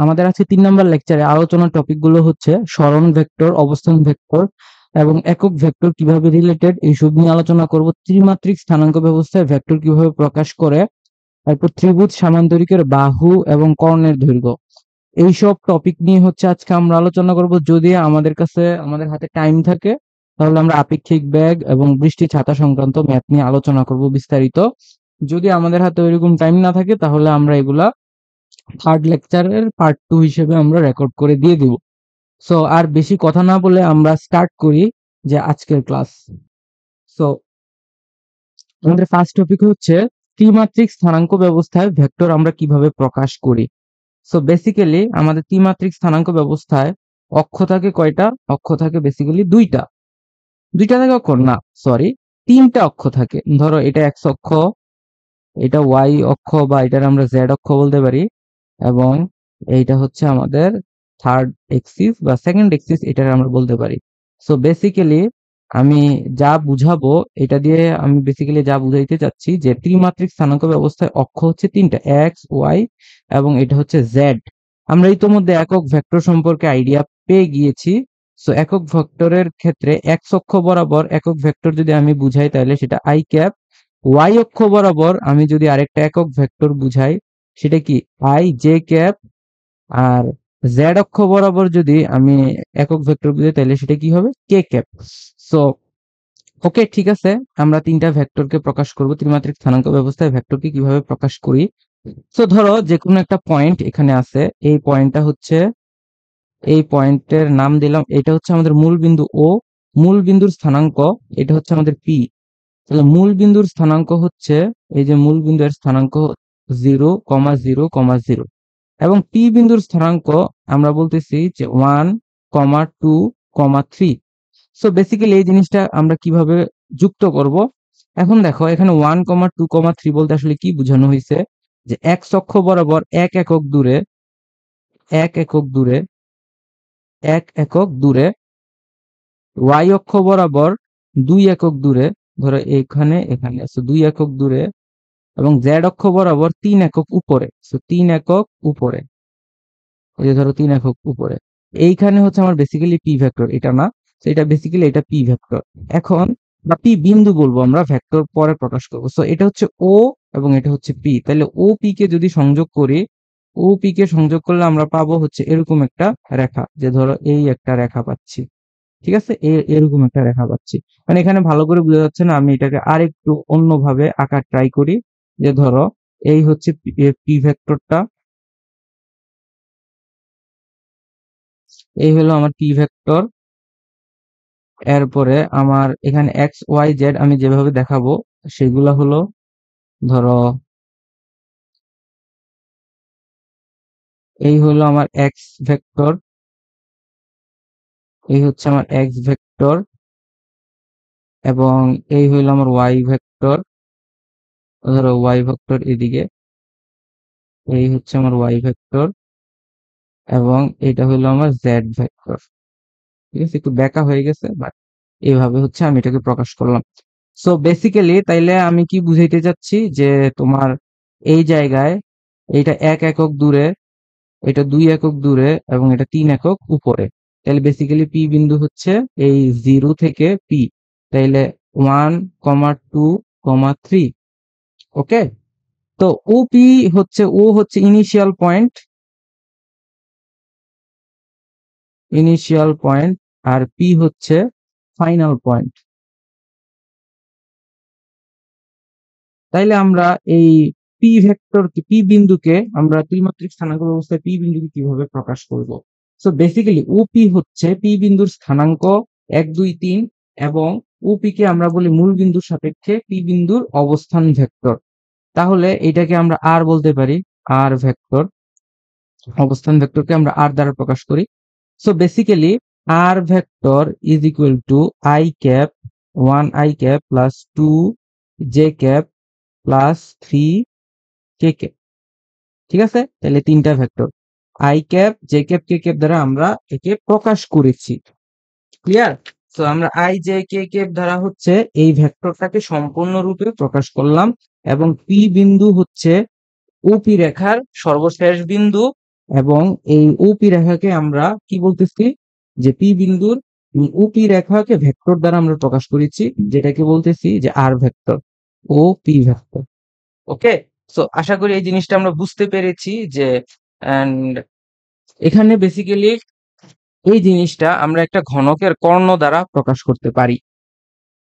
আমাদের আছে 3 নম্বর লেকচারে আলোচনার টপিক গুলো হচ্ছে সরণ ভেক্টর, অবস্থান ভেক্টর এবং একক ভেক্টর কিভাবে রিলেটেড, এইসব নিয়ে আলোচনা করব। ত্রিমাত্রিক স্থানাঙ্ক ব্যবস্থায় ভেক্টর কিভাবে প্রকাশ করে, তারপর ত্রিভুজ সামান্তরিকের বাহু এবং কর্ণের দৈর্ঘ্য, এইসব টপিক নিয়ে হচ্ছে আজকে আমরা আলোচনা করব। যদি আমাদের হাতে টাইম থাকে তাহলে আমরা আপেক্ষিক বেগ এবং বৃষ্টি ছাতা সংক্রান্ত ম্যাথ নিয়ে আলোচনা করব বিস্তারিত। যদি আমাদের হাতে ওইরকম টাইম না থাকে তাহলে আমরা এগুলা থার্ড লেকচারের পার্ট 2 হিসেবে আমরা রেকর্ড করে দিয়ে দিব। সো আর বেশি কথা না বলে আমরা স্টার্ট করি যে আজকের ক্লাস। সো আমাদের ফার্স্ট টপিক হচ্ছে ত্রিমাত্রিক স্থানাঙ্ক ব্যবস্থায় ভেক্টর আমরা কিভাবে প্রকাশ করি। সো বেসিক্যালি আমাদের ত্রিমাত্রিক স্থানাঙ্ক ব্যবস্থায় অক্ষ থাকে কয়টা? অক্ষ থাকে বেসিক্যালি দুইটা থাকে অক্ষ না, সরি, 3টা অক্ষ থাকে। ধরো এটা এক্স অক্ষ, এটা ওয়াই অক্ষ বা এটার আমরা জেড অক্ষ বলতে পারি, এবং এইটা হচ্ছে আমাদের থার্ড এক্সিস বা সেকেন্ড এক্সিস, এটার আমরা বলতে পারি। সো বেসিক্যালি আমি যা বুঝাবো, এটা দিয়ে আমি বেসিক্যালি যা বুঝাইতে চাচ্ছি যে ত্রিমাত্রিক স্থানাঙ্ক ব্যবস্থায় অক্ষ হচ্ছে 3টা, এক্স ওয়াই এবং এটা হচ্ছে জেড। আমরা ইতোমধ্যে একক ভেক্টর সম্পর্কে আইডিয়া পেয়ে গিয়েছি। সো একক ভেক্টরের ক্ষেত্রে এক্স অক্ষ বরাবর একক ভেক্টর যদি আমি বুঝাই তাহলে সেটা আই ক্যাপ, ওয়াই অক্ষ বরাবর আমি যদি আরেকটা একক ভেক্টর বুঝাই সেটা কি আই জে ক্যাপ, আর জেড অক্ষ বরাবর যদি আমি একক ভেক্টর বুঝাই তাহলে সেটা কি হবে? কে ক্যাপ। সো ওকে, ঠিক আছে, আমরা 3টা ভেক্টরকে প্রকাশ করব ত্রিমাত্রিক স্থানাঙ্ক ব্যবস্থায় ভেক্টরকে কিভাবে প্রকাশ করি। সো ধরো যে কোনো একটা পয়েন্ট এখানে আছে, এই পয়েন্টটা হচ্ছে, এই পয়েন্টের নাম দিলাম, এটা হচ্ছে আমাদের মূল বিন্দু ও, মূল বিন্দুর স্থানাঙ্ক এটা হচ্ছে আমাদের পি। তাহলে মূল বিন্দুর স্থানাঙ্ক হচ্ছে, এই যে মূল বিন্দুর স্থানাঙ্ক 0,0,0 এবং পি বিন্দুর স্থানাঙ্ক আমরা বলতেছি যে 1,2,3। সো বেসিক্যালি এই জিনিসটা আমরা কিভাবে যুক্ত করব। এখন দেখো এখানে 1,2,3 বলতে আসলে কি বোঝানো হয়েছে, যে এক্স অক্ষ বরাবর এক একক দূরে এক একক দূরে, ওয়াই অক্ষ বরাবর 2 একক দূরে, ধরো এখানে এখানে আছে 2 একক দূরে, এবং জেড অক্ষ বরাবর 3 একক উপরে। সো 3 একক উপরে, এই যে ধরো 3 একক উপরে, এইখানে হচ্ছে আমার বেসিক্যালি পি ভেক্টর, এটা না, তো এটা বেসিক্যালি এটা পি ভেক্টর। এখন বা পি বিন্দু বলবো আমরা, ভেক্টর পরে প্রকাশ করবো। সো এটা হচ্ছে ও এবং এটা হচ্ছে পি। তাহলে ও পি কে যদি সংযোগ করি, ও পি কে সংযোগ করলে আমরা পাবো হচ্ছে এরকম একটা রেখা, যে ধরো এই একটা রেখা পাচ্ছি, ঠিক আছে, এরকম একটা রেখা পাচ্ছি। মানে এখানে ভালো করে বোঝা যাচ্ছে না, আমি এটাকে আরেকটু অন্যভাবে আঁকার ট্রাই করি। যে ধরো এই হচ্ছে পি ভেক্টরটা, এই হলো আমার পি ভেক্টর। এরপরে আমার এখানে এক্স ওয়াই জেড আমি যেভাবে দেখাবো সেগুলো হলো, ধরো এই হলো আমার এক্স ভেক্টর, এই হচ্ছে আমার এক্স ভেক্টর, এবং এই হলো আমার ওয়াই ভেক্টর। ধরো ওয়াই ভেক্টর এদিকে, এই হচ্ছে আমার ওয়াই ভেক্টর, এবং এটা হলো আমার জেড ভেক্টর। ঠিক আছে, একটু ব্যাকা হয়ে গেছে, বাট এইভাবে হচ্ছে আমি এটাকে প্রকাশ করলাম। সো বেসিক্যালি তাইলে আমি কি বুঝাইতে চাচ্ছি, যে তোমার এই জায়গায় এইটা 1 একক দূরে, এটা 2 একক দূরে এবং এটা 3 একক উপরে। তাহলে বেসিক্যালি পি বিন্দু হচ্ছে এই 0 থেকে পি, তাইলে 1,2,3। ওকে, তো ও হচ্ছে ইনিশিয়াল পয়েন্ট আর পি হচ্ছে ফাইনাল পয়েন্ট। তাইলে আমরা এই পি বিন্দুকে আমরা ত্রিমাত্রিক স্থানাঙ্ক ব্যবস্থায় পি বিন্দুকে কিভাবে প্রকাশ করব। সো বেসিক্যালি ওপি হচ্ছে পি বিন্দুর স্থানাঙ্ক 1, 2, 3, এবং ওপি কে আমরা বলি মূল বিন্দুর সাপেক্ষে পি বিন্দুর অবস্থান ভেক্টর। তাহলে এটাকে আমরা আর বলতে পারি, আর ভেক্টর, অবস্থান ভেক্টরকে আমরা আর দ্বারা প্রকাশ করি। So basically R vector is equal to I cap, 1 I cap plus 2 J cap plus 3 K cap. ঠিক আছে, তাহলে 3টা vector I cap J cap K cap দ্বারা আমরা একে প্রকাশ করেছি। ক্লিয়ার? তো আমরা আই জে কে ক্যাপ দ্বারা হচ্ছে এই ভেক্টরটাকে সম্পূর্ণরূপে প্রকাশ করলাম, এবং পি বিন্দু হচ্ছে ওপি রেখার সর্বশেষ বিন্দু, এবং এই ওপি রেখাকে আমরা কি বলতেছি, যে পি বিন্দুর ওপি রেখাকে ভেক্টর দ্বারা আমরা প্রকাশ করেছি, যেটাকে বলতেছি যে R vector O P vector. ওকে, সো আশা করি এই জিনিসটা আমরা বুঝতে পেরেছি যে এন্ড এখানে বেসিক্যালি এই জিনিসটা আমরা একটা ঘনকের কর্ণ দ্বারা প্রকাশ করতে পারি।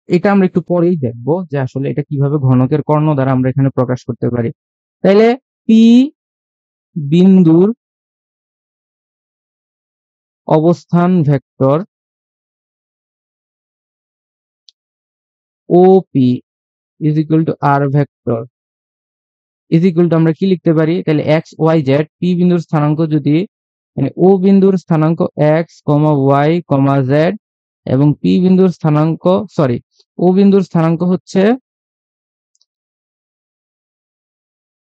এটা আমরা একটু পরেই দেখব যে আসলে এটা কিভাবে ঘনকের কর্ণ দ্বারা আমরা এখানে প্রকাশ করতে পারি। তাইলে পি বিন্দুর অবস্থান vector OP is equal to R vector is equal to আমরা কি লিখতে পারি, তাহলে এক্স ওয়াই জেড পি বিন্দুর স্থানাঙ্ক যদি মানে ও বিন্দুর স্থানাঙ্ক X comma Y comma Z এবং পি বিন্দুর স্থানাঙ্ক সরি ও বিন্দুর স্থানাঙ্ক হচ্ছে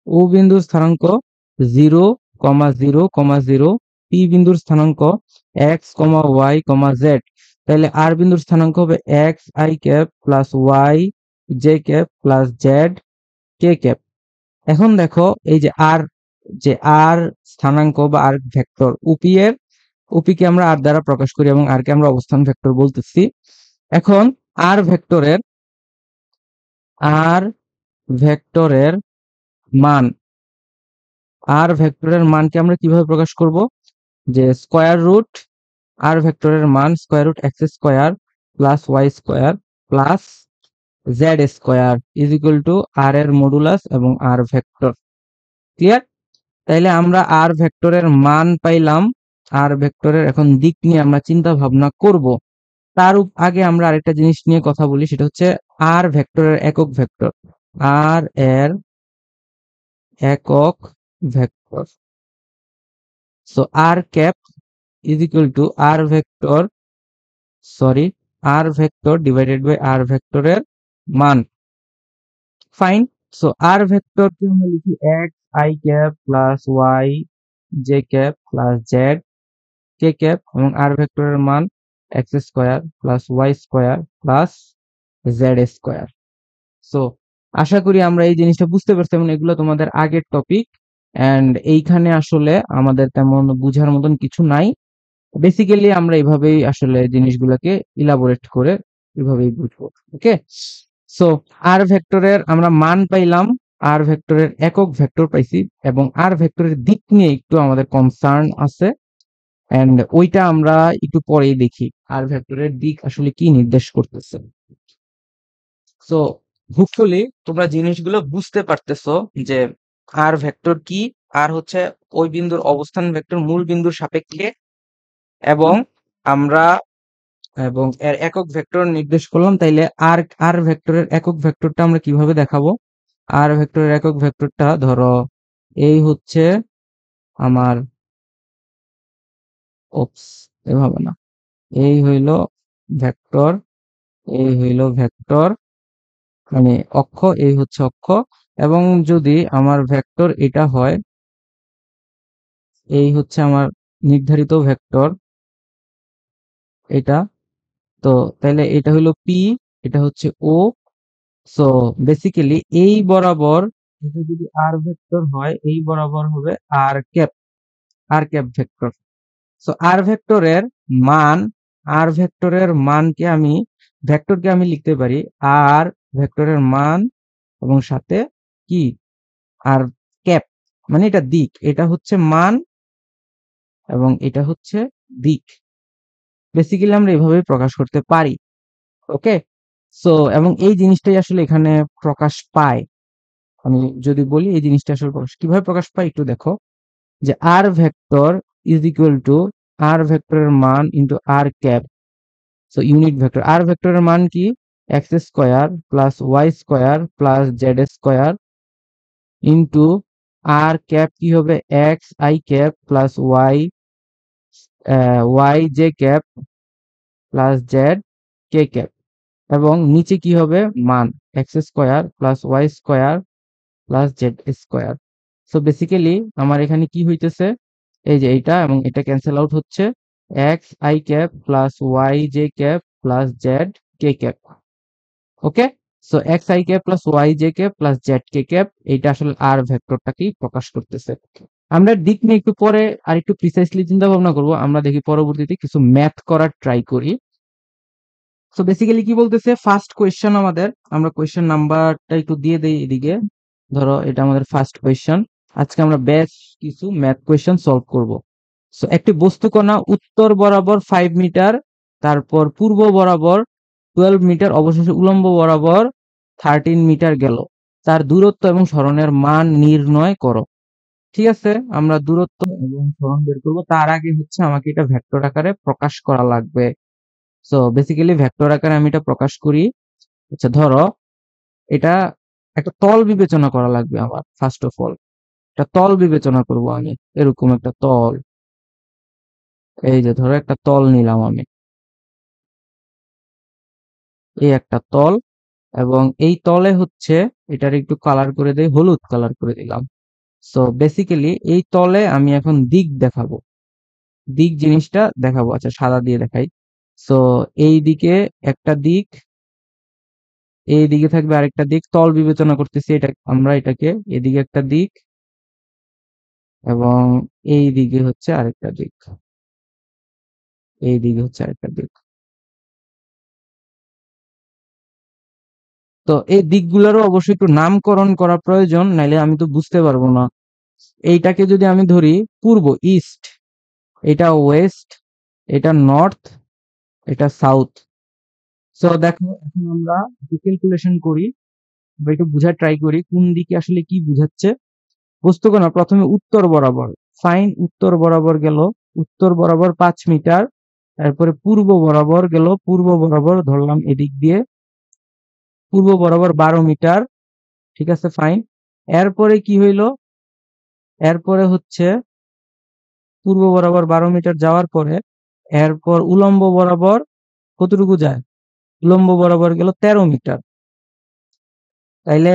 ও বিন্দুর স্থানাঙ্ক 0,0,0, পি বিন্দুর স্থানাঙ্ক X comma Y comma Z, তাহলে আর বিন্দুর স্থানাঙ্ক হবে x I cap plus Y J cap plus Z K cap. এখন দেখো এই যে আর স্থানাঙ্ক বা আর ভেক্টর ওপি কে আমরা আর দ্বারা প্রকাশ করি এবং আর কে আমরা অবস্থান ভেক্টর বলতেছি। এখন আর আর ভেক্টরের মান আর ভেক্টরের মানকে আমরা কিভাবে প্রকাশ করব, যে স্কয়ার রুট আর ভেক্টরের মান square root x square plus y square plus z square is equal to R এর মডুলাস এবং আর ভেক্টর। ক্লিয়ার? তাইলে আমরা আর ভেক্টরের মান পাইলাম, আর ভেক্টরের এখন দিক নিয়ে আমরা চিন্তা ভাবনা করব। আগে আমরা আরেকটা জিনিস নিয়ে কথা বলি, সেটা হচ্ছে আর ভেক্টরের একক ভেক্টর। আর এর একক vector, so R cap is equal to R vector divided by R ভেক্টরের মান। ফাইন, সো আর ভেক্টর কে আমরা লিখি x I cap plus Y J cap plus Z K cap এবং আর ভেক্টরের মান x square plus y square plus z square. So আশা করি আমরা এই জিনিসটা বুঝতে পারছি এবং এগুলো তোমাদের আগের টপিক, এন্ড এইখানে আসলে আমাদের তেমন বুঝার মতন কিছু নাই। বেসিক্যালি আমরা এইভাবেই আসলে জিনিসগুলোকে ইলাবোরেট করে এভাবেই বুঝবো। ওকে, সো আর ভেক্টরের আমরা মান পাইলাম, আর ভেক্টরের একক ভেক্টর পাইছি এবং আর ভেক্টরের দিক নিয়ে একটু আমাদের কনসার্ন আছে, এন্ড ওইটা আমরা একটু পরেই দেখি আর ভেক্টরের দিক আসলে কি নির্দেশ করতেছে। সো হোপফুলি তোমরা জিনিসগুলো বুঝতে পারতেছো যে আর ভেক্টর কি, আর হচ্ছে ওই বিন্দুর অবস্থান ভেক্টর মূল বিন্দুর সাপেক্ষে, এবং আমরা এর একক ভেক্টর নির্দেশ করলাম। তাইলে আর আর ভেক্টরের একক ভেক্টরটা আমরা কিভাবে দেখাবো, আর ভেক্টরের একক ভেক্টরটা ধরো এই হচ্ছে আমার ওপস এভাবে না, এই হইল ভেক্টর, এই হইল ভেক্টর মানে অক্ষ, এই হচ্ছে অক্ষ, এবং যদি আমার ভেক্টর এটা হয়, এই হচ্ছে আমার নির্ধারিত ভেক্টর এটা, তো তাহলে এটা হইলো পি, এটা হচ্ছে ও। সো বেসিক্যালি এই বরাবর এটা যদি আর ভেক্টর হয়, এই বরাবর হবে আর ক্যাপ ভেক্টর। সো মান আর ভেক্টরের মানকে আমি ভেক্টরকে আমি লিখতে পারি আর ভেক্টরের মান এবং সাথে কি আর ক্যাপ, মানে এটা দিক, এটা হচ্ছে মান এবং এটা হচ্ছে দিক। বেসিক্যালি আমরা এভাবে প্রকাশ করতে পারি। ওকে, সো এবং এই জিনিসটাই আসলে এখানে প্রকাশ পায়। আমি যদি বলি এই জিনিসটা আসলে কিভাবে প্রকাশ পায় একটু দেখো, যে R vector is equal to R ভেক্টরের মান into R cap. So unit vector R ভেক্টরের মান কি, x square plus y square plus z square into R cap কি হবে x I cap plus Y J cap plus Z K cap, এবং নিচে কি হবে মান x square plus y square plus z square. So basically আমার এখানে কি হইতেছে, এই যে এইটা এবং এটা ক্যান্সেল আউট হচ্ছে, X I cap plus Y J cap plus Z K cap. Okay, so X I cap plus Y J cap plus Z K cap, এইটা আসলে আর ভেক্টরটাকেই প্রকাশ করতেছে। আমরা দিক নিয়ে একটু পরে আর একটু প্রিসাইসলি চিন্তা ভাবনা করবো। আমরা দেখি পরবর্তীতে কিছু ম্যাথ করার ট্রাই করি। তো বেসিক্যালি কি বলতেছে, ফার্স্ট কোয়েশ্চেন আমাদের, আমরা কোয়েশ্চেন নাম্বারটা একটু দিয়ে দেই এদিকে। ধরো এটা আমাদের ফার্স্ট কোয়েশ্চেন। আজকে আমরা বেশ কিছু ম্যাথ কোয়েশ্চেন সলভ করব। সো একটি বস্তুকণা উত্তর বরাবর 5 মিটার, তারপর পূর্ব বরাবর 12 মিটার, অবশেষে উলম্ব বরাবর 13 মিটার গেল। তার দূরত্ব এবং সরণের মান নির্ণয় করো। ঠিক আছে, আমরা দূরত্ব এবং সরণ বের করব। তার আগে হচ্ছে আমাকে এটা ভেক্টর আকারে প্রকাশ করা লাগবে। সো বেসিক্যালি ভেক্টর আকারে আমি এটা প্রকাশ করি। আচ্ছা ধরো এটা একটা তল বিবেচনা করা লাগবে আমার। ফার্স্ট অফ অল একটা তল বিবেচনা করব আমি। এরকম একটা তল, এই যে ধরো একটা তল নিলাম আমি, এই একটা তল। এবং এই তলে হচ্ছে এটার একটু কালার করে দেই, হলুদ কালার করে দিলাম। সো বেসিক্যালি এই তলে আমি এখন দিক দেখাবো, দিক জিনিসটা দেখাবো। আচ্ছা সাদা দিয়ে দেখাই। সো এই দিকে একটা দিক, এই দিকে থাকবে আরেকটা দিক। তল বিবেচনা করতেছি, এটা আমরা এটাকে এদিকে একটা দিক এবং এই দিকে হচ্ছে আরেকটা দিক, এই দিকে হচ্ছে আরেকটা দিক। তো এই দিকগুলোরও অবশ্যই একটু নামকরণ করা প্রয়োজন, নাইলে আমি তো বুঝতে পারবো না। এইটাকে যদি আমি ধরি পূর্ব, ইস্ট, এটা ওয়েস্ট, এটা নর্থ, এটা সাউথ। সো দেখো এখন আমরা একটু ক্যালকুলেশন করি বা একটু বোঝার ট্রাই করি কোন দিকে আসলে কি বুঝাচ্ছে। বস্তুকণা প্রথমে উত্তর বরাবর, ফাইন উত্তর বরাবর গেল, উত্তর বরাবর 5 মিটার। তারপরে পূর্ব বরাবর গেল, পূর্ব বরাবর ধরলাম এদিক দিয়ে, পূর্ব বরাবর 12 মিটার। ঠিক আছে ফাইন। এরপরে কি হইল, এরপরে হচ্ছে পূর্ব বরাবর 12 মিটার যাওয়ার পরে এরপর উলম্ব বরাবর কতটুকু যায়, উলম্ব বরাবর গেল 13 মিটার। তাইলে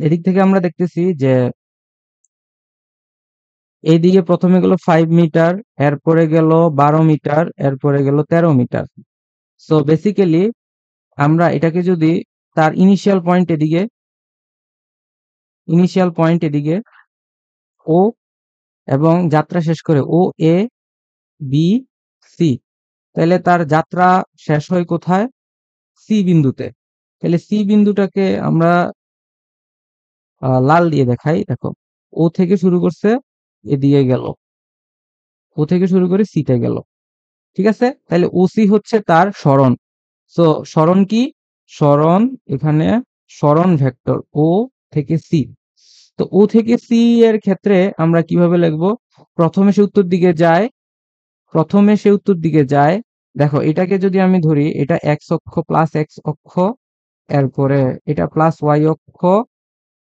এদিক থেকে আমরা দেখতেছি যে এইদিকে প্রথমে গেল 5 মিটার, এরপরে গেল 12 মিটার, এরপরে গেল 13 মিটার। সো বেসিক্যালি আমরা এটাকে যদি তার ইনিশিয়াল পয়েন্ট এদিকে ও, এবং যাত্রা শেষ করে ও এ বি সি, তাহলে তার যাত্রা শেষ হয় কোথায়, সি বিন্দুতে। তাহলে সি বিন্দুটাকে আমরা লাল দিয়ে দেখাই। দেখো ও থেকে শুরু করছে, এদিকে গেল, ও থেকে শুরু করে সিতে গেল। ঠিক আছে, তাহলে ওসি হচ্ছে তার সরণ। সো সরণ কি, সরণ এখানে সরণ ভেক্টর ও থেকে সি। তো ও থেকে সি এর ক্ষেত্রে আমরা কিভাবে লিখবো, প্রথমে সে উত্তর দিকে যায়, প্রথমে সে উত্তর দিকে যায়। দেখো এটাকে যদি আমি ধরি, এটা এক্স অক্ষ প্লাস এক্স অক্ষ, এরপরে এটা প্লাস ওয়াই অক্ষ,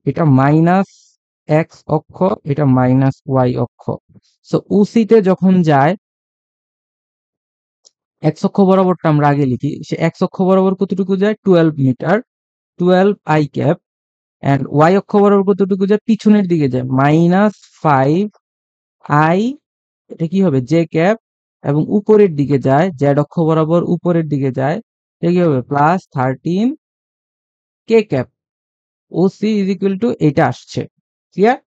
এটা মাইনাস এক্স অক্ষ, এটা মাইনাস ওয়াই অক্ষ। সো ওসিতে যখন যায়, এক্স অক্ষ বরাবরটা আমরা আগে লিখি, সে এক্স অক্ষ বরাবর কতটুকু যায়, 12 metre, 12 I cap. And Y অক্ষ বরাবর কতটুকু যায়, পিছনের দিকে যায়, মাইনাস 5 আই, এটা কি হবে জে ক্যাপ। এবং উপরের দিকে যায়, জেড অক্ষ বরাবর উপরের দিকে যায়, এটা কি হবে plus 13 K cap. O C is equal to এটা আসছে। ক্লিয়ার?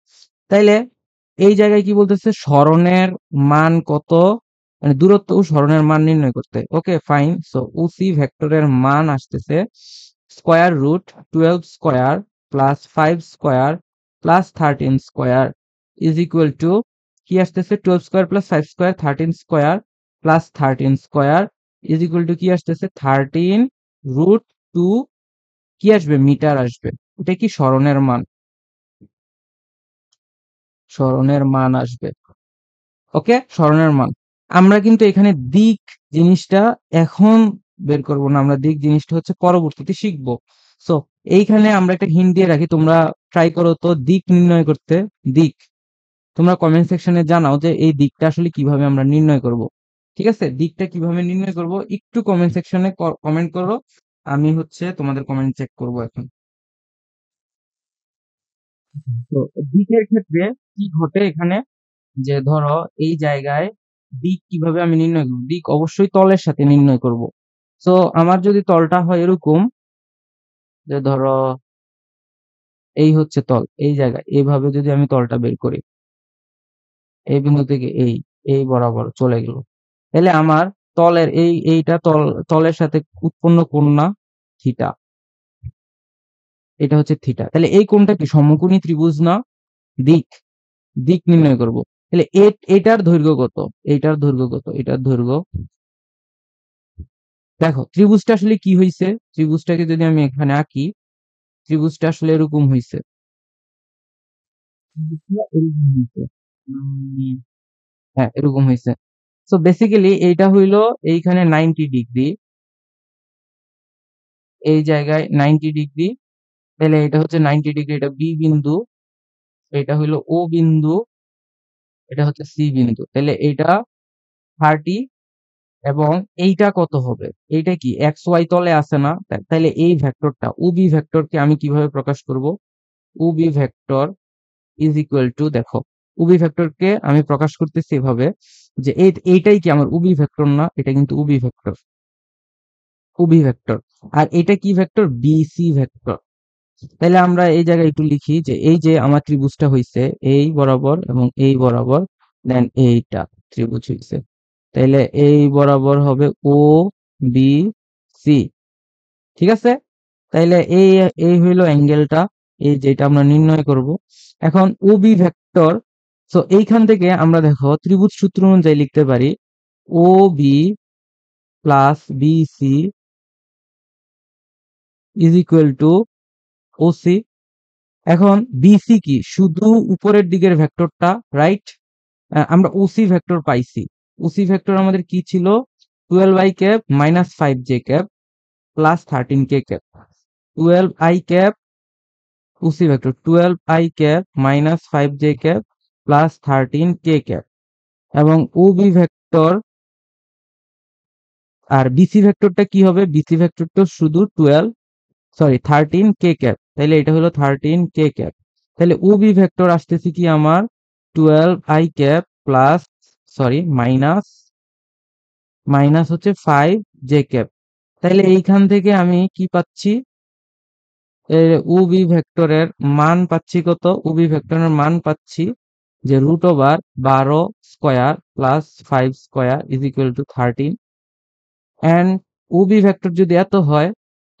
তাইলে এই জায়গায় কি বলতেছে, স্মরণের মান কত, মানে দূরত্ব ও স্মরণের মান নির্ণয় করতে। Okay fine. সো ওসি ভেক্টরের মান আসতেছে square root 12 square plus 5 square plus 13 square is equal to কি আসতেছে, 12 square plus 5 square 13 square plus 13 square is equal to কি আসতেছে, 13 রুট 2, কি আসবে, মিটার আসবে। এটা কি স্মরণের মান, স্মরণের মান আসবে। ওকে, স্মরণের মান। আমরা কিন্তু এখানে দিক জিনিসটা এখন বের করব না, আমরা দিক জিনিসটা হচ্ছে পরবর্তীতে শিখবো। সো এইখানে আমরা একটা হিন্ট দিয়ে রাখি, তোমরা ট্রাই করো তো দিক নির্ণয় করতে। দিক তোমরা কমেন্ট সেকশনে জানাও যে এই দিকটা আসলে কিভাবে আমরা নির্ণয় করব। ঠিক আছে, দিকটা কিভাবে নির্ণয় করব একটু কমেন্ট সেকশনে কমেন্ট করো, আমি হচ্ছে তোমাদের কমেন্ট চেক করব এখন। তো দিকের ক্ষেত্রে কি ঘটে এখানে, যে ধরো এই জায়গায় দিক কিভাবে আমি নির্ণয় করব, দিক অবশ্যই তলের সাথে নির্ণয় করব। তো আমার যদি তলটা হয় এরকম, যে ধরো এই হচ্ছে তল, এই জায়গায় এইভাবে যদি আমি তলটা বের করি, এই বিন্দু থেকে এই বরাবর চলে গেল। তাহলে আমার তলের এইটা তলের সাথে উৎপন্ন কোণ না থিটা, এটা হচ্ছে থিটা। তাহলে এই কোণটা কি সমকোণী ত্রিভুজ না? দিক, দিক নির্ণয় করব। তাহলে এটার দৈর্ঘ্য কত? এইটার দৈর্ঘ্য কত? এটার দৈর্ঘ্য, দেখো ত্রিভুজটা আসলে কি হইছে, ত্রিভুজটাকে যদি আমি এখানে আঁকি, ত্রিভুজটা আসলে এরকম হইছে, ত্রিভুজটা এরকম হইছে। হ্যাঁ এরকম হইছে। সো বেসিক্যালি এইটা হইলো এইখানে 90 ডিগ্রি, এই জায়গায় 90 ডিগ্রি। তাহলে এটা হচ্ছে 90 ডিগ্রি, এটা বি বিন্দু, এটা হইলো ও বিন্দু, এটা হচ্ছে সি বিন্দু। তাহলে এইটা 30, এবং এইটা কত হবে? এইটা কি এক্স ওয়াই তলে আছে না? তাইলে এই ভেক্টরটা উবি ভেক্টরকে আমি কিভাবে প্রকাশ করব? উবি ভেক্টর ইজ ইকুয়াল টু, দেখো উবি ভেক্টরকে আমি প্রকাশ করতেছি এভাবে যে এইটাই কি আমার উবি ভেক্টর না? এটা কিন্তু উবি ভেক্টর, উবি ভেক্টর। আর এটা কি ভেক্টর? BC vector. তাহলে আমরা এই জায়গায় একটু লিখি যে এই যে আমার ত্রিভুজটা হইছে এই বরাবর এবং এই বরাবর, দেন এইটা ত্রিভুজ হইছে। তাইলে এই বরাবর হবে ও বি সি, ঠিক আছে? তাইলে এই হইলো অ্যাঙ্গেলটা, এই যেটা আমরা নির্ণয় করব। এখন ওবি ভেক্টর, সো এইখান থেকে আমরা দেখো ত্রিভুজ সূত্র অনুযায়ী লিখতে পারি O B plus BC is equal to OC. এখন বিসি কি? শুধু উপরের দিকের ভেক্টরটা, রাইট? আমরা ওসি ভেক্টর পাইছি। ওসি ভেক্টর আমাদের কি ছিল? 12i cap minus 5j cap plus 13k cap. 12i cap OC vector 12i cap minus 5j cap plus 13k cap, এবং ওবি ভেক্টর আর বিসি ভেক্টরটা কি হবে? বিসি ভেক্টরটা শুধু 13k ক্যাপ, তাহলে এটা হলো 13k ক্যাপ। তাহলে ওবি ভেক্টর আসতেছে কি আমার 12i ক্যাপ প্লাস, মাইনাস, হচ্ছে 5j ক্যাপ। তাহলে এইখান থেকে আমি কি পাচ্ছি? উবি ভেক্টরের মান পাচ্ছি কত? উবি ভেক্টরের মান পাচ্ছি যে √12 square plus 5 square is equal to 13। And OB vector যদি এত হয়,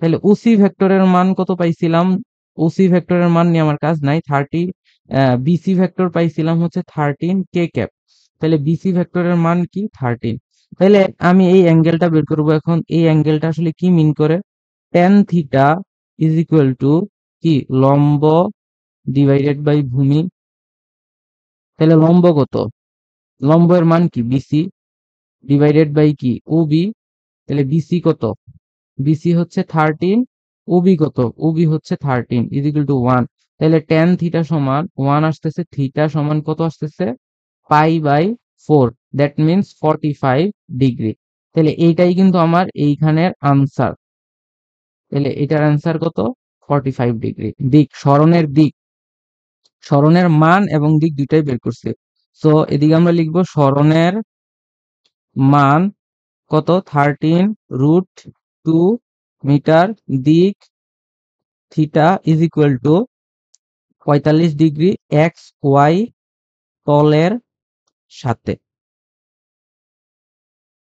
তাহলে ওসি ভেক্টরের মান কত পাইছিলাম? ওসি ভেক্টরের মান নিয়ে আমার কাজ নাই, বিসি ভেক্টর পাইছিলাম হচ্ছে 13k ক্যাপ। তাহলে বিসি ভেক্টরের মান কি? 13। তাহলে আমি এই অ্যাঙ্গেলটা বের করব। এখন এই অ্যাঙ্গেলটা আসলে কি মিন করে? tan theta is equal to কি? লম্ব ডিভাইডেড বাই ভূমি। তাহলে লম্ব কত? লম্বের মান কি? বিসি ডিভাইডেড বাই কি? ওবি। তাহলে বিসি কত? বিসি হচ্ছে 13, ওবি কত? ওবি হচ্ছে 13 ইজ ইকুয়াল টু 1। তাহলে tan থিটা সমান 1 আসতেছে, থিটা সমান কত আসতেছে? π/4, দ্যাট মিন্স 45 ডিগ্রি। তাহলে এইটাই কিন্তু আমার এইখানের আনসার। তাহলে এটার আনসার কত? 45 ডিগ্রি। দিক, সরণের দিক, সরণের মান এবং দিক দুইটাই বের করছে। সো এদিকে আমরা লিখবো সরণের মান কত? 13√2 মিটার, দিক theta is equal to 45 degree X Y তলের সাথে।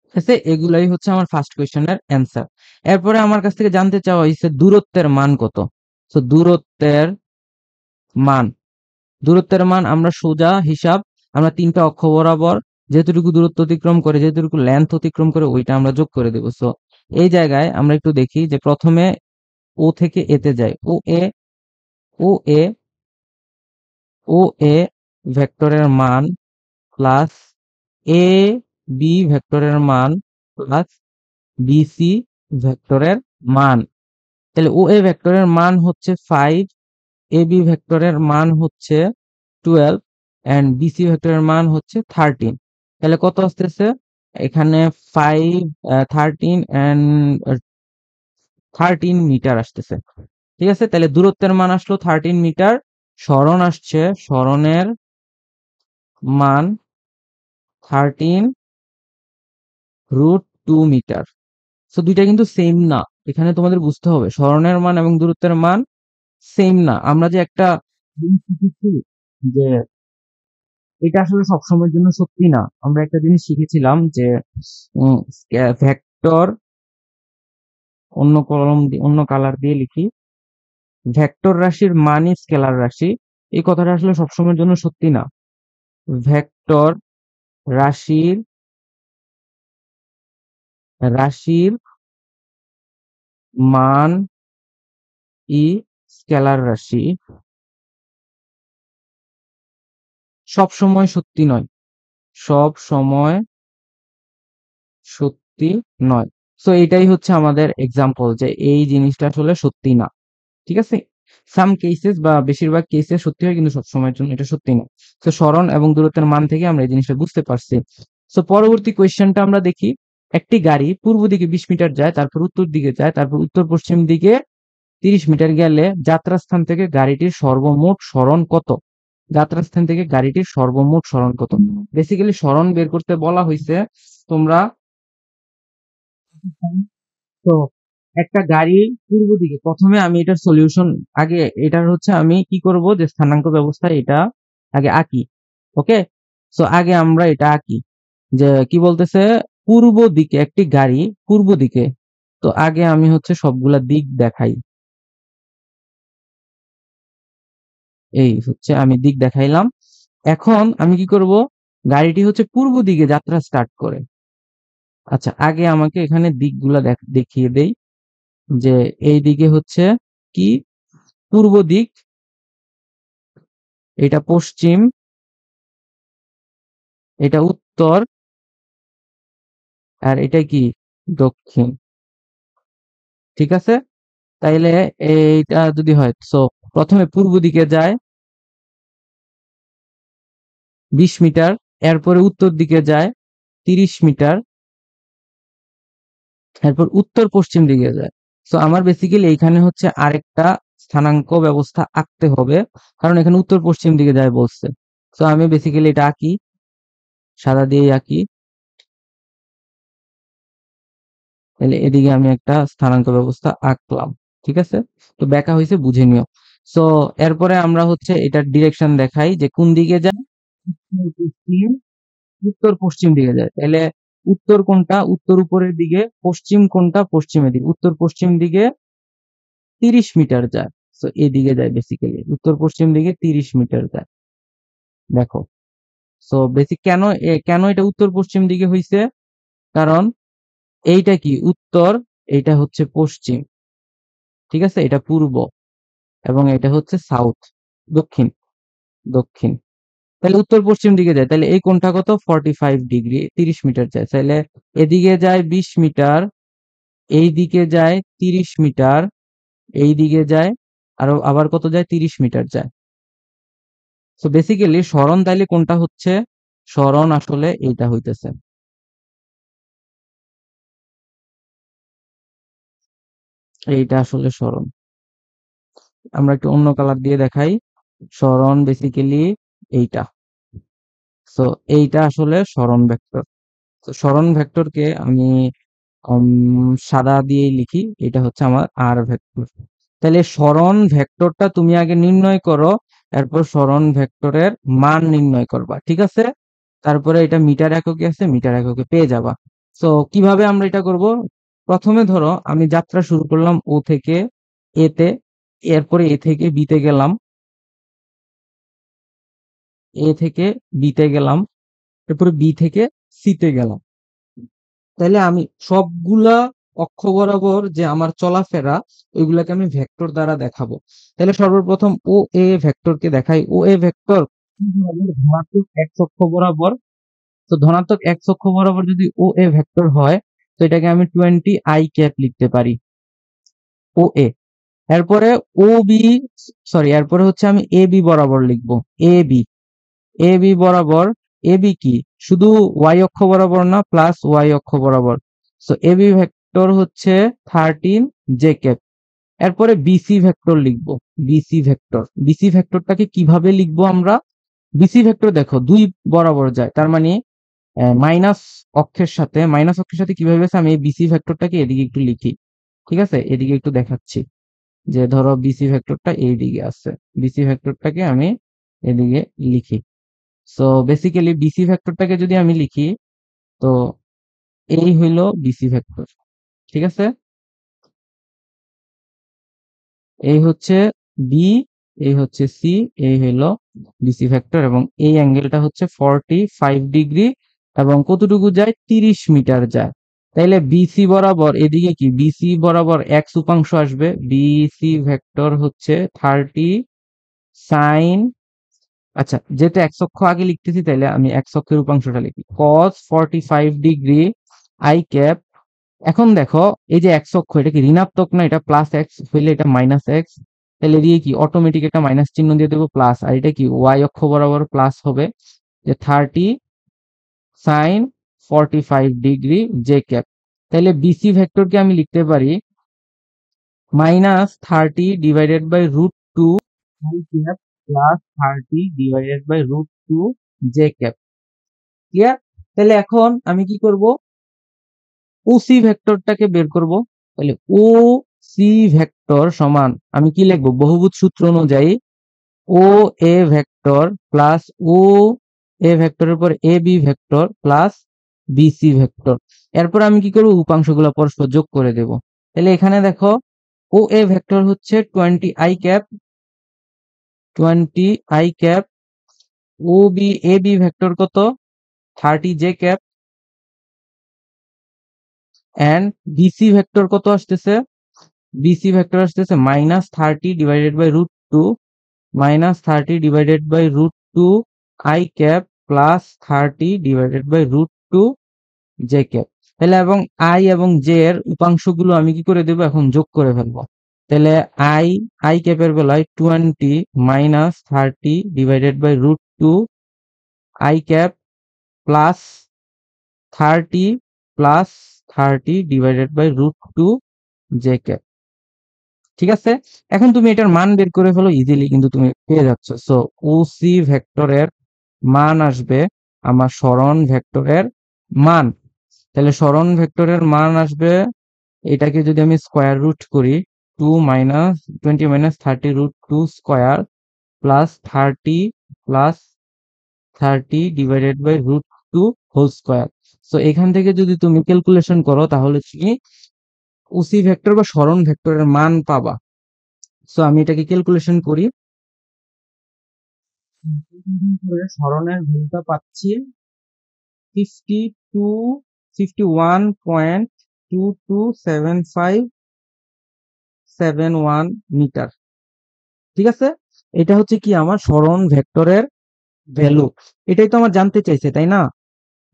ঠিক আছে, এগুলাই হচ্ছে আমার ফার্স্ট কোয়েশ্চেনের অ্যান্সার। এরপরে আমার কাছ থেকে জানতে চাওয়া হয়েছে দূরত্বের মান কত। সো দূরত্বের মান, আমরা সোজা হিসাব, আমরা তিনটা অক্ষ বরাবর যেতটুকু দূরত্ব অতিক্রম করে, যেতটুকু লেন্থ অতিক্রম করে, ওইটা আমরা যোগ করে দেবো। সো এই জায়গায় আমরা একটু দেখি যে প্রথমে ও থেকে এতে যায়, ও এ ও এ ভেক্টরের মান প্লাস এ বি ভেক্টরের মান প্লাস বিসি ভেক্টরের মান। তাহলে ও এ ভেক্টরের মান হচ্ছে 5, এ বি ভেক্টরের মান হচ্ছে 12, এন্ড বিসি ভেক্টরের মান হচ্ছে 13। তাহলে কত আসতেছে? এখানে 5, 13 এন্ড 13 মিটার আসতেছে। ঠিক আছে, তাহলে দূরত্বের মান আসলো 13 মিটার, সরণ আসছে, সরণের মান 13√2 মিটার। সো দুইটা কিন্তু সেম না, এখানে তোমাদের বুঝতে হবে সরণের মান এবং দূরত্বের মান সেম না। আমরা যে একটা জিনিস শিখেছি যে এটা আসলে সবসময়ের জন্য সত্যি না। আমরা একটা জিনিস শিখেছিলাম যে ভেক্টর অন্য কলম দিয়ে অন্য কালার দিয়ে লিখি, ভেক্টর রাশির মানই স্কেলার রাশি। এই কথাটা আসলে সবসময়ের জন্য সত্যি না। ভেক্টর রাশির রাশির মান ই স্কেলার রাশি সব সময় সত্যি নয়, সব সময় সত্যি নয়। সো এটাই হচ্ছে আমাদের এক্সাম্পল যে এই জিনিসটা আসলে সত্যি না। ঠিক আছে, সাম কেসেস বা বেশিরভাগ কেসে সত্যি হয়, কিন্তু সবসময়ের জন্য এটা সত্যি না। তো সরণ এবং দূরত্বের মান থেকে আমরা এই জিনিসটা বুঝতে পারছি। সো পরবর্তী কোয়েশ্চেনটা আমরা দেখি। একটি গাড়ি পূর্ব দিকে 20 মিটার যায়, তারপর উত্তর দিকে যায়, তারপর উত্তর পশ্চিম দিকে 30 মিটার গেলে যাত্রাস্থান থেকে গাড়িটির সর্বমোট সরণ কত? যাত্রাস্থান থেকে গাড়িটির সর্বমোট সরণ কত? বেসিক্যালি সরণ বের করতে বলা হয়েছে। তোমরা তো একটা গাড়ি পূর্ব দিকে, প্রথমে আমি এটার সলিউশন আগে এটার হচ্ছে আমি কি করব যে স্থানাঙ্ক ব্যবস্থা এটা আগে আঁকি। ওকে, সো আগে আমরা এটা আঁকি যে কি বলতেছে, পূর্ব দিকে একটি গাড়ি পূর্ব দিকে। তো আগে আমি হচ্ছে সবগুলা দিক দেখাই। এই হচ্ছে আমি দিক দেখাইলাম। এখন আমি কি করব, গাড়িটি হচ্ছে পূর্ব দিকে যাত্রা স্টার্ট করে। আচ্ছা, আগে আমাকে এখানে দিকগুলা দেখিয়ে দেই যে এই দিকে হচ্ছে কি পূর্ব দিক, এটা পশ্চিম, এটা উত্তর, আর এটা কি দক্ষিণ। ঠিক আছে, তাইলে এইটা যদি হয়, সো প্রথমে পূর্ব দিকে যায় 20 মিটার, এরপরে উত্তর দিকে যায় 30 মিটার, এরপর উত্তর পশ্চিম দিকে যায়। সো আমার বেসিক্যালি এইখানে হচ্ছে আরেকটা স্থানাঙ্ক ব্যবস্থা আঁকতে হবে, কারণ এখানে উত্তর পশ্চিম দিকে যায় বলছে। সো আমি বেসিক্যালি এটা আঁকি, সাদা দিয়ে আঁকি। তাহলে এদিকে আমি একটা স্থানাঙ্ক ব্যবস্থা আঁকলাম। ঠিক আছে, তো ব্যাখ্যা হয়েছে, বুঝে নিও। সো এরপরে আমরা হচ্ছে এটার ডিরেকশন দেখাই যে কোন দিকে যায়, উত্তর পশ্চিম, উত্তর পশ্চিম দিকে যায়। তাহলে উত্তর কোনটা, উত্তর উপরের দিকে, পশ্চিম কোনটা, পশ্চিমের দিকে। উত্তর পশ্চিম দিকে 30 মিটার যায়। সো এদিকে যায়, বেসিক্যালি উত্তর পশ্চিম দিকে 30 মিটার যায়। দেখো, সো বেসিক কেন এটা উত্তর পশ্চিম দিকে হইছে, কারণ এইটা কি উত্তর, এইটা হচ্ছে পশ্চিম। ঠিক আছে, এটা পূর্ব এবং এটা হচ্ছে সাউথ, দক্ষিণ, দক্ষিণ। তাহলে উত্তর পশ্চিম দিকে যায়, তাহলে এই কোণটা কত, 45 ডিগ্রি, 30 মিটার যায়। তাহলে এদিকে যায় 20 মিটার, এই দিকে যায় 30 মিটার, এই দিকে যায় আবার কত যায়, 30 মিটার যায়। সো বেসিক্যালি সরণ তাইলে কোনটা হচ্ছে, সরণ আসলে এইটা হইতেছে, এইটা আসলে সরণ। আমরা একটু অন্য কালার দিয়ে দেখাই। সরণ বেসিক্যালি এইটা। সো এইটা আসলে সরণ ভেক্টর। তো সরণ ভেক্টরকে আমি সাদা দিয়ে লিখি, এটা হচ্ছে আমার আর ভেক্টর। তাহলে সরণ ভেক্টরটা তুমি আগে নির্ণয় করো, এরপর সরণ ভেক্টরের মান নির্ণয় করবা। ঠিক আছে, তারপরে এটা মিটার এককে আছে, মিটার এককে পেয়ে যাবা। তো কিভাবে আমরা এটা করব, প্রথমে ধরো আমি যাত্রা শুরু করলাম ও থেকে এ তে, এরপরে এ থেকে বি তে গেলাম, এ থেকে বি তে গেলাম, এরপরে বি থেকে সি তে গেলাম। তাইলে আমি সবগুলা অক্ষ বরাবর যে আমার চলাফেরা, ওইগুলাকে আমি ভেক্টর দ্বারা দেখাবো। তাহলে সর্বপ্রথম ও এ ভেক্টরকে দেখাই। ও এ ভেক্টর ধনাত্মক এক্স অক্ষ বরাবর। তো ধনাত্মক এক্স অক্ষ বরাবর যদি ও এ ভেক্টর হয়, তো এটাকে আমি 20 আই ক্যাপ লিখতে পারি, ও এ। এরপরে ও বি, সরি, এরপরে হচ্ছে আমি এ বি বরাবর লিখবো, এ বি, এ বি বরাবর। এ বি কি শুধু ওয়াই অক্ষ বরাবর না, প্লাস ওয়াই অক্ষ বরাবর। সো এ বি ভেক্টর হচ্ছে 13 জে ক্যাপ। এরপরে বিসি ভেক্টর লিখবো, বিসি ভেক্টর। বিসি ভেক্টরটাকে কিভাবে লিখবো আমরা, বিসি ভেক্টর দেখো দুই বরাবর যায়, তার মানে মাইনাস অক্ষের সাথে কিভাবে আছে, আমি এই বিসি ভেক্টরটাকে এদিকে একটু লিখি। ঠিক আছে, এদিকে একটু দেখাচ্ছি যে ধরো বিসি ভেক্টরটা এইদিকে আছে, বিসি ভেক্টরটাকে আমি এদিকে লিখি। সো বেসিক্যালি বিসি ভেক্টরটাকে যদি আমি লিখি, তো এই হইল বিসি ভেক্টর। ঠিক আছে, এই হচ্ছে বি, এই হচ্ছে সি, এই হইল বিসি ভেক্টর, এবং এই অ্যাঙ্গেলটা হচ্ছে 45 ডিগ্রি, এবং কতটুকু যায়, 30 মিটার যায়। তাইলে বিসি বরাবর এদিকে কি, বিসি বরাবর এক্স উপাংশ আসবে, বিসি ভেক্টর হচ্ছে 30 সাইন, আচ্ছা যেহেতু এক্স অক্ষ আগে লিখতেছি, তাইলে আমি এক্স অক্ষের উপাংশটা লিখি, cos 45 ডিগ্রি আই ক্যাপ। এখন দেখো, এই যে এক্স অক্ষ, এটা কি ঋণাত্মক না, এটা প্লাস এক্স হইলে এটা মাইনাস এক্স, তাহলে দিয়ে কি অটোমেটিক একটা মাইনাস চিহ্ন দিয়ে দেবো প্লাস, আর এটা কি ওয়াই অক্ষ বরাবর প্লাস হবে, যে 30 সাইন 45 ডিগ্রি জে ক্যাপ। তাহলে বিসি ভেক্টরকে আমি লিখতে পারি -30 divided by √2 I cap plus 30 divided by √2 J cap. Clear? তাহলে এখন আমি কি করব, ওসি ভেক্টরটাকে বের করব। তাহলে ও সি ভেক্টর সমান, আমি কি লিখবো, বহুভুজ সূত্র অনুযায়ী ও A vector plus O A ভেক্টরের পর A B vector plus BC vector. এরপর আমি কি করব, উপাংশগুলো পরস্পর যোগ করে দেব। তাহলে এখানে দেখো, ও এ ভেক্টর হচ্ছে 20 i cap, O B A B vector কত, 30 j cap, and BC vector কত আসতেছে, বিসি ভেক্টর আসতেছে -30 divided by √2, -30 divided by √2 I cap plus 30 divided by √2 J cap. তাহলে এবং আই এবং জে এর উপাংশগুলো আমি কি করে দেবো, এখন যোগ করে ফেলবো। তাহলে আই ক্যাপের বেলায় 20 -30 divided by √2 I cap plus 30 plus 30 divided by √2 J cap. ঠিক আছে, এখন তুমি এটার মান বের করে ফেলো ইজিলি, কিন্তু তুমি পেয়ে যাচ্ছ। সো ওসি ভেক্টরের মান আসবে আমার সরণ ভেক্টরের মান। তাহলে সরণ ভেক্টরের মান আসবে, এটাকে যদি আমি স্কোয়ার রুট করি, 20 - 30 square plus 30 divided by √2 whole square. So এখান থেকে যদি তুমি ক্যালকুলেশন করো, তাহলে তুমি ওসি ভেক্টর বা সরণ ভেক্টরের মান পাবা। সো আমি এটাকে ক্যালকুলেশন করি, সরণের ভ্যালুটা পাচ্ছি 51.227571 মিটার। ঠিক আছে, এটা হচ্ছে কি আমার সরণ ভেক্টরের ভ্যালু। এটাই তো আমার জানতে চাইছে, তাই না,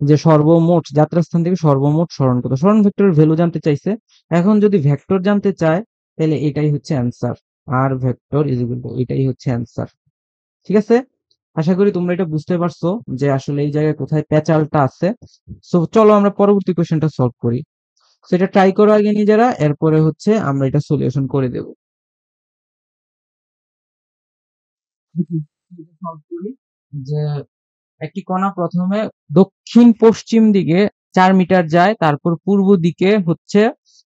যে সর্বমোট যাত্রাস্থান থেকে সর্বমোট সরণ কত, সরণ ভেক্টরের ভ্যালু জানতে চাইছে। এখন যদি ভেক্টর জানতে চায়, তাহলে এটাই হচ্ছে answer, R vector is equal to, এটাই হচ্ছে অ্যান্সার। ঠিক আছে, আশা করি তোমরা এটা বুঝতে পারছো যে আসলে এই জায়গায় কোথায় প্যাচালটা আছে। সো চলো আমরা পরবর্তী কোশ্চেনটা সলভ করি। সো এটা ট্রাই করো আগে নিজেরা, এরপরে হচ্ছে আমরা এটা সলিউশন করে দেব। সলভ করি, যে একটি কণা প্রথমে দক্ষিণ পশ্চিম দিকে 4 মিটার যায়, তারপর পূর্ব দিকে হচ্ছে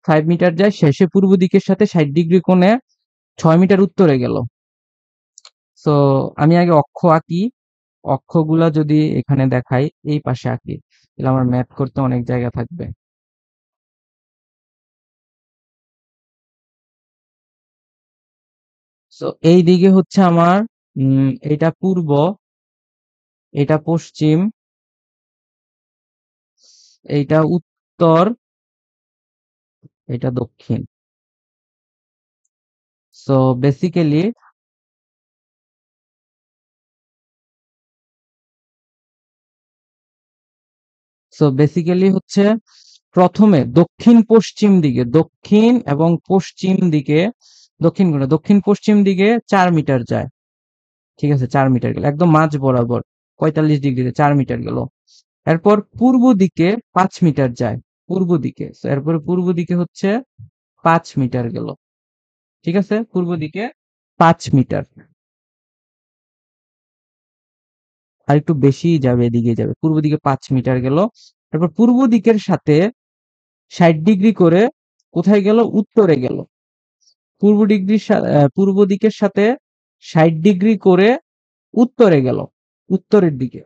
5 মিটার যায়, শেষে পূর্ব দিকের সাথে 60 ডিগ্রি কোণে 6 মিটার উত্তরে গেল। সো আমি আগে অক্ষ আঁকি, অক্ষগুলা যদি এখানে দেখাই, এই পাশে আঁকি, তাহলে আমার ম্যাথ করতে অনেক জায়গা থাকবে। সো এই দিকে হচ্ছে আমার এটা পূর্ব, এটা পশ্চিম, এইটা উত্তর, এটা দক্ষিণ। সো বেসিক্যালি হচ্ছে প্রথমে দক্ষিণ পশ্চিম দিকে, দক্ষিণ এবং পশ্চিম দিকে, দক্ষিণ পশ্চিম দিকে 4 মিটার যায়। ঠিক আছে, 4 মিটার গেল একদম মাঝ বরাবর, 45 ডিগ্রিতে 4 মিটার গেল। এরপর পূর্ব দিকে 5 মিটার যায়, পূর্ব দিকে। এরপরে পূর্ব দিকে হচ্ছে 5 মিটার গেল। ঠিক আছে, পূর্ব দিকে 5 মিটার, আর একটু বেশি যাবে, এদিকে যাবে, পূর্ব দিকে 5 মিটার গেল। তারপর পূর্ব দিকের সাথে 60 ডিগ্রি করে কোথায় গেল, উত্তরে গেল। পূর্ব দিকের সাথে 60 ডিগ্রি করে উত্তরে গেল। উত্তরের দিকে।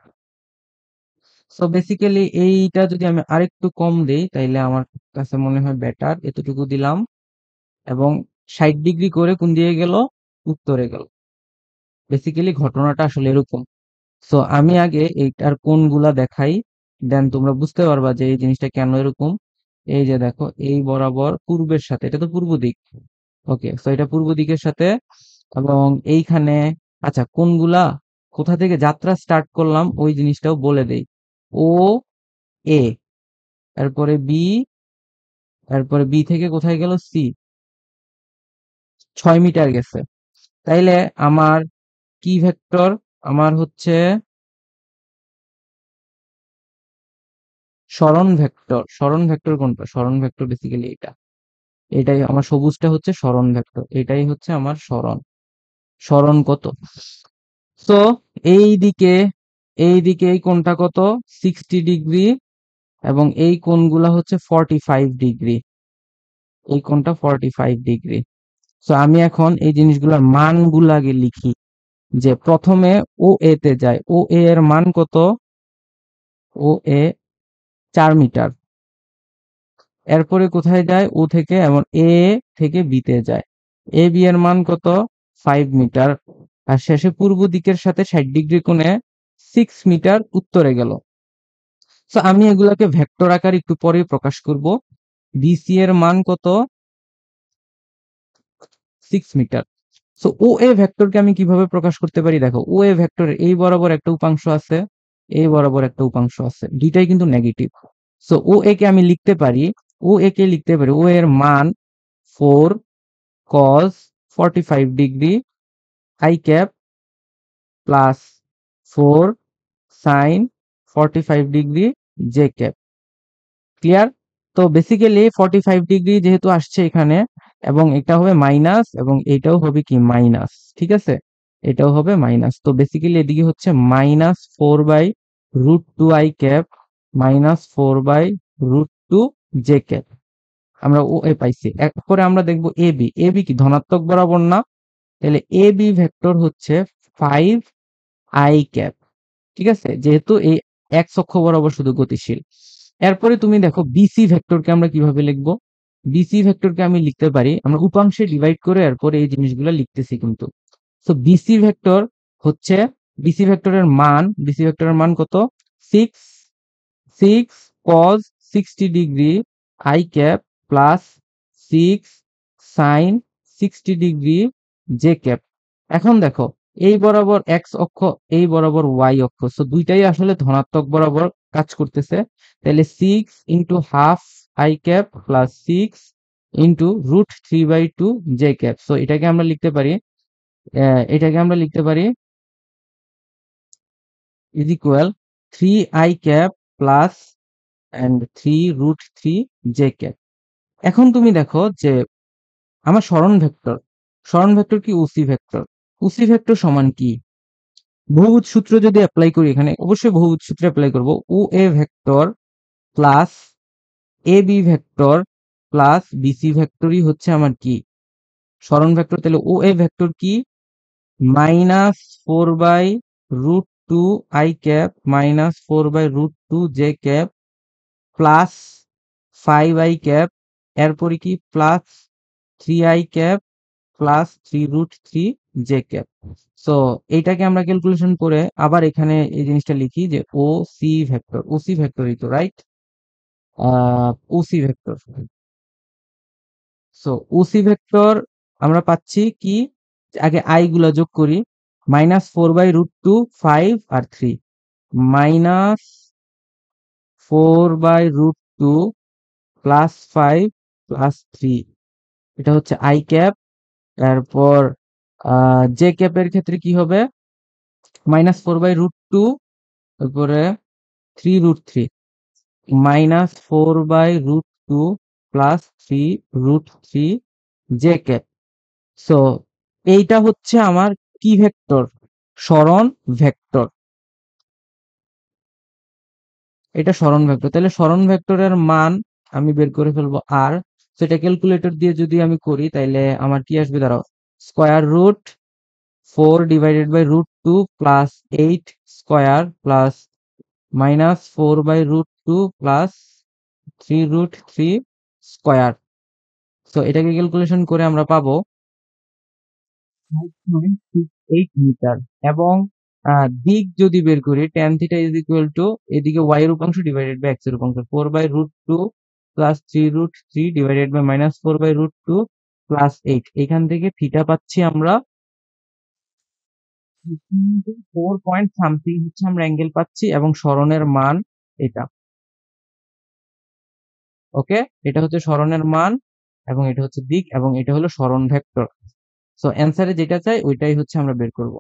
সো বেসিক্যালি এইটা যদি আমি আরেকটু কম দেই তাইলে আমার কাছে মনে হয় বেটার। এতটুকু দিলাম এবং 60 ডিগ্রি করে কোন দিকে গেল? উত্তরে গেল। বেসিক্যালি ঘটনাটা আসলে এরকম। সো আমি আগে এইটার কোণগুলা দেখাই, দেন তোমরা বুঝতে পারবা যে এই জিনিসটা কেন এরকম। এই যে দেখো, এই বরাবর পূর্বের সাথে, এটা তো পূর্ব দিক। ওকে, সো এটা পূর্ব দিকের সাথে, এবং এইখানে, আচ্ছা কোনগুলা কোথা থেকে যাত্রা স্টার্ট করলাম ওই জিনিসটাও বলে দেই। ও এ, এরপরে বি, এরপরে বি থেকে কোথায় গেল? সি, 6 মিটার গেছে। তাইলে আমার কি ভেক্টর? আমার হচ্ছে সরণ ভেক্টর। সরণ ভেক্টর কোনটা? সরণ ভেক্টর বেসিক্যালি এটা, এটাই আমার সবুজটা হচ্ছে সরণ ভেক্টর, এটাই হচ্ছে আমার সরণ। সরণ কত? তো এইদিকে, এইদিকে এই কোণটা কত? 60 ডিগ্রি, এবং এই কোণগুলা হচ্ছে 45 ডিগ্রি। এই কোণটা 45 ডিগ্রি। তো আমি এখন এই জিনিসগুলোর মানগুলো আগে লিখি, যে প্রথমে ও এ তে যায়। ও এ এর মান কত? ও এ 4 মিটার। এরপরে কোথায় যায়? ও থেকে, এবং এ থেকে বি তে যায়। এ বি এর মান কত? 5 মিটার। আর শেষে পূর্ব দিকের সাথে 60 ডিগ্রি কোণে 6 মিটার উত্তরে গেল। তো আমি এগুলাকে ভেক্টর আকারে একটু পরে প্রকাশ করব। বিসি এর মান কত? 6 মিটার। সো ও এ ভেক্টরকে আমি কিভাবে প্রকাশ করতে পারি? দেখো, ও এ ভেক্টরের এই বরাবর একটা উপাংশ আছে, এই বরাবর একটা উপাংশ আছে, দুইটাই কিন্তু নেগেটিভ। সো ও এ কে আমি লিখতে পারি, ও এ কে লিখতে পারি, ও এর মান 4 cos 45 degree i cap plus 4 sin 45 degree J cap. Clear? তো বেসিক্যালি 45 ডিগ্রি যেহেতু আসছে এখানে, এবং এটা হবে মাইনাস, এবং এটাও হবে কি মাইনাস, ঠিক আছে? এটাও হবে মাইনাস। তো বেসিক্যালি এদিকে হচ্ছে -4/√2 i ক্যাপ -4/√2 জে ক্যাপ। আমরা ও এ পাইছি। এরপরে আমরা দেখবো এ বি। এ বি কি ধনাত্মক বরাবর না? তাহলে এ বি ভেক্টর হচ্ছে 5 i ক্যাপ। ঠিক আছে, যেহেতু এই এক্স অক্ষ বরাবর শুধু গতিশীল। এরপরে তুমি দেখো বিসি ভেক্টরকে আমরা কিভাবে লিখবো? বিসি ভেক্টরকে আমি লিখতে পারি, আমরা উপাংশে ডিভাইড করে এরপরে এই জিনিসগুলো লিখতেছি কিন্তু। তো বিসি ভেক্টর হচ্ছে, বিসি ভেক্টরের মান কত? 6 cos 60 degree i cap plus 6 sin 60 degree J cap. এখন দেখো, এই বরাবর এক্স অক্ষ, এই বরাবর ওয়াই অক্ষ, সো দুইটাই আসলে ধনাত্মক বরাবর কাজ করতেছে। তাহলে 6 × ½ i cap plus 6 × √3/2 J cap. So এটাকে আমরা লিখতে পারি, এটাকে আমরা লিখতে পারি is equal 3i cap plus and 3√3 J cap. এখন তুমি দেখো যে আমার সরণ ভেক্টর কি ওসি ভেক্টর? ওসি ভেক্টর সমান কি? বহুভুজ সূত্র যদি অ্যাপ্লাই করি, এখানে অবশ্যই বহুভুজ সূত্র অ্যাপ্লাই করব। O A vector plus A B vector plus BC ভেক্টরই হচ্ছে আমার কি? সরণ ভেক্টর। তাহলে ও এ ভেক্টর কি? -4/√2 i cap -4/√2 J cap plus 5i cap, এরপরে কি plus 3i cap plus 3√3 J cap. So এইটাকে আমরা ক্যালকুলেশন করে আবার এখানে এই জিনিসটা লিখি যে ও সি ভেক্টর। ওসি ভেক্টরই তো, right? OC vector. So OC vector আমরা পাচ্ছি কি? আগে আই গুলা যোগ করি। -4/√2, 5 আর 3, -4/√2 প্লাস 5 প্লাস 3, এটা হচ্ছে আই ক্যাপ। এরপর জে ক্যাপের ক্ষেত্রে কি হবে? -4/√2, তারপরে 3√3, -4/√2 প্লাস 3√3 জে ক্যাপ। সো এইটা হচ্ছে আমার কি ভেক্টর? সরণ ভেক্টর। এটা সরণ ভেক্টর। তাহলে সরণ ভেক্টরের মান আমি বের করে ফেলবো আর। সেটা ক্যালকুলেটর দিয়ে যদি আমি করি তাইলে আমার কি আসবে? দাঁড়াও, square root 4 divided by root 2 plus 8 square plus minus 4 by root 2 plus 3 root 3 square. So এটাকে ক্যালকুলেশন করে আমরা পাবো 5.68 মিটার। এবং দিক যদি বের করি tan theta is equal two এদিকে y এর উপাংশ ডিভাইডেড বাই x এর উপাংশ 4 by root 2 plus 3 root 3 divided by minus 4 by root 2 plus 8। এখান থেকে থিটা পাচ্ছি আমরা 4 পয়েন্ট সামথিং হচ্ছে আমরা অ্যাঙ্গেল পাচ্ছি এবং সরণের মান এটা। ওকে, এটা হচ্ছে সরণের মান এবং এটা হচ্ছে দিক এবং এটা হলো সরণ ভেক্টর। সো অ্যান্সারে যেটা চাই ওইটাই হচ্ছে আমরা বের করব।